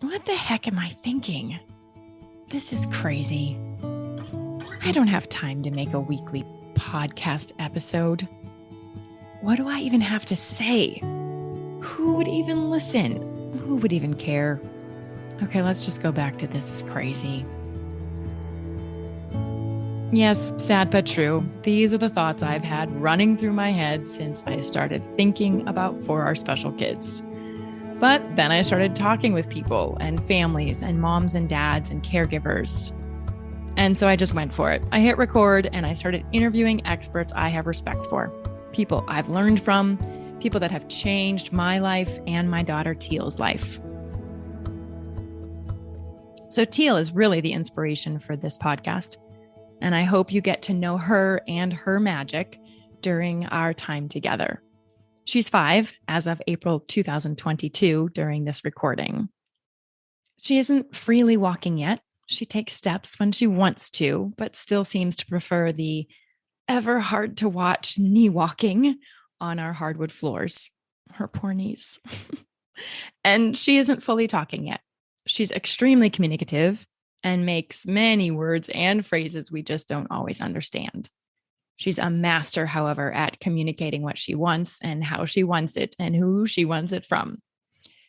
What the heck am I thinking? This is crazy. I don't have time to make a weekly podcast episode. What do I even have to say? Who would even listen? Who would even care? Okay, let's just go back to this is crazy. Yes, sad but true. These are the thoughts I've had running through my head since I started thinking about For Our Special Kids. But then I started talking with people and families and moms and dads and caregivers. And so I just went for it. I hit record and I started interviewing experts I have respect for, people I've learned from, people that have changed my life and my daughter Teal's life. So Teal is really the inspiration for this podcast. And I hope you get to know her and her magic during our time together. She's 5 as of April 2022 during this recording. She isn't freely walking yet. She takes steps when she wants to, but still seems to prefer the ever hard to watch knee walking on our hardwood floors. Her poor knees. And she isn't fully talking yet. She's extremely communicative and makes many words and phrases we just don't always understand. She's a master, however, at communicating what she wants and how she wants it and who she wants it from.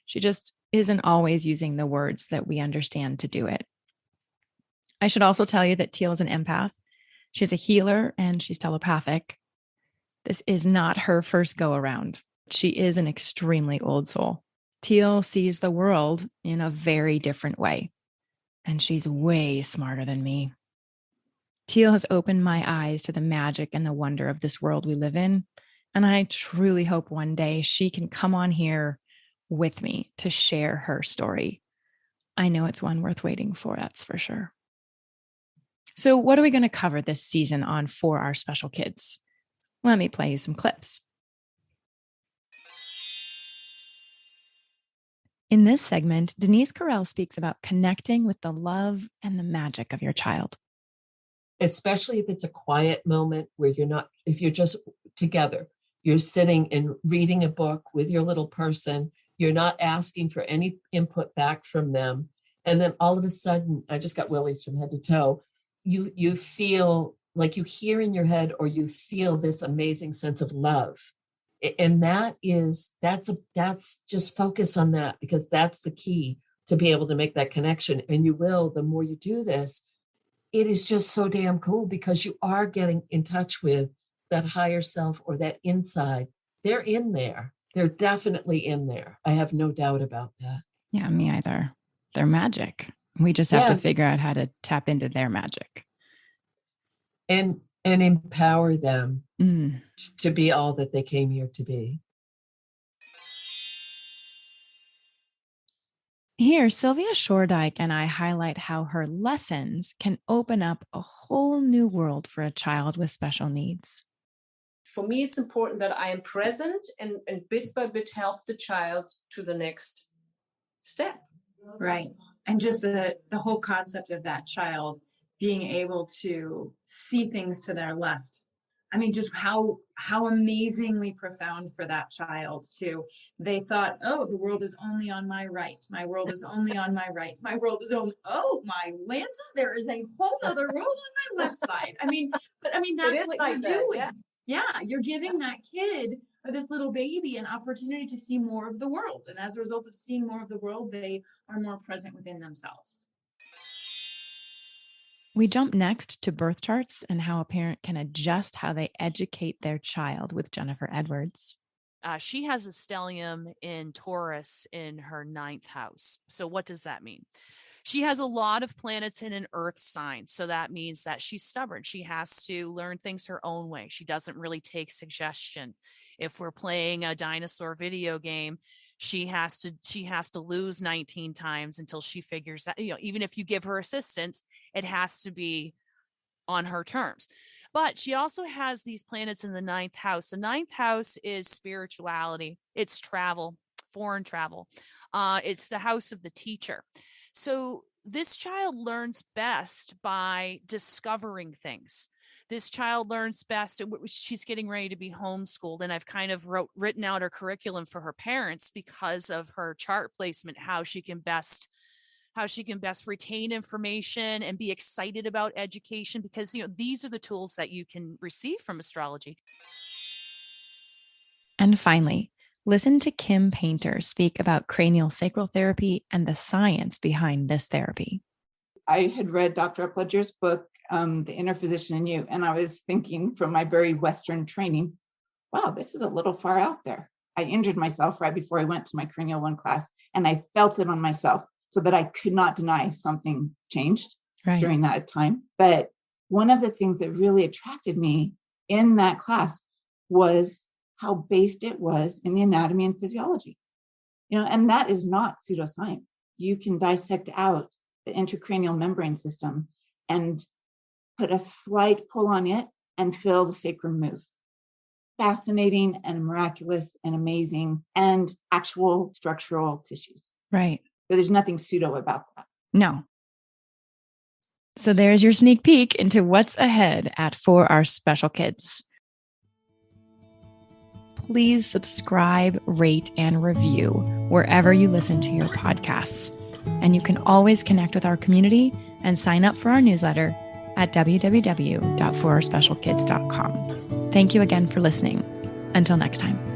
She just isn't always using the words that we understand to do it. I should also tell you that Teal is an empath. She's a healer and she's telepathic. This is not her first go around. She is an extremely old soul. Teal sees the world in a very different way. And she's way smarter than me. Teal has opened my eyes to the magic and the wonder of this world we live in. And I truly hope one day she can come on here with me to share her story. I know it's one worth waiting for, that's for sure. So what are we going to cover this season on For Our Special Kids? Let me play you some clips. In this segment, Denise Carell speaks about connecting with the love and the magic of your child. Especially if it's a quiet moment where if you're just together, you're sitting and reading a book with your little person, you're not asking for any input back from them. And then all of a sudden, I just got willies from head to toe. You feel like you hear in your head, or you feel this amazing sense of love. And that's just focus on that, because that's the key to be able to make that connection. And you will, the more you do this, it is just so damn cool, because you are getting in touch with that higher self or that inside. They're in there. They're definitely in there. I have no doubt about that. Yeah, me either. They're magic. We just have to figure out how to tap into their magic. And empower them to be all that they came here to be. Here, Sylvia Shordyke and I highlight how her lessons can open up a whole new world for a child with special needs. For me, it's important that I am present and bit by bit help the child to the next step. Right. And just the whole concept of that child being able to see things to their left. I mean, just how amazingly profound for that child too. They thought, oh, the world is only on my right. My world is only on my right. My world is on, oh, my Lanta, there is a whole other world on my left side. I mean, that's what you're doing. Yeah, you're giving that kid or this little baby an opportunity to see more of the world. And as a result of seeing more of the world, they are more present within themselves. We jump next to birth charts and how a parent can adjust how they educate their child with Jennifer Edwards. She has a stellium in Taurus in her 9th house. So what does that mean? She has a lot of planets in an earth sign. So that means that she's stubborn. She has to learn things her own way. She doesn't really take suggestion. If we're playing a dinosaur video game, she has to lose 19 times until she figures that, even if you give her assistance, it has to be on her terms. But she also has these planets in the 9th house. The 9th house is spirituality. It's travel, foreign travel. It's the house of the teacher. So this child learns best by discovering things. This child learns best. She's getting ready to be homeschooled, and I've kind of written out her curriculum for her parents because of her chart placement, how she can best how she can best retain information and be excited about education, because, these are the tools that you can receive from astrology. And finally, listen to Kim Painter speak about cranial sacral therapy and the science behind this therapy. I had read Dr. Upledger's book, The Inner Physician in You, and I was thinking from my very Western training, wow, this is a little far out there. I injured myself right before I went to my Cranial 1 class, and I felt it on myself so that I could not deny something changed during that time. But one of the things that really attracted me in that class was how based it was in the anatomy and physiology. And that is not pseudoscience. You can dissect out the intracranial membrane system and put a slight pull on it and feel the sacrum move. Fascinating and miraculous and amazing, and actual structural tissues. Right. So there's nothing pseudo about that. No. So there's your sneak peek into what's ahead at For Our Special Kids. Please subscribe, rate, and review wherever you listen to your podcasts. And you can always connect with our community and sign up for our newsletter at www.forourspecialkids.com. Thank you again for listening. Until next time.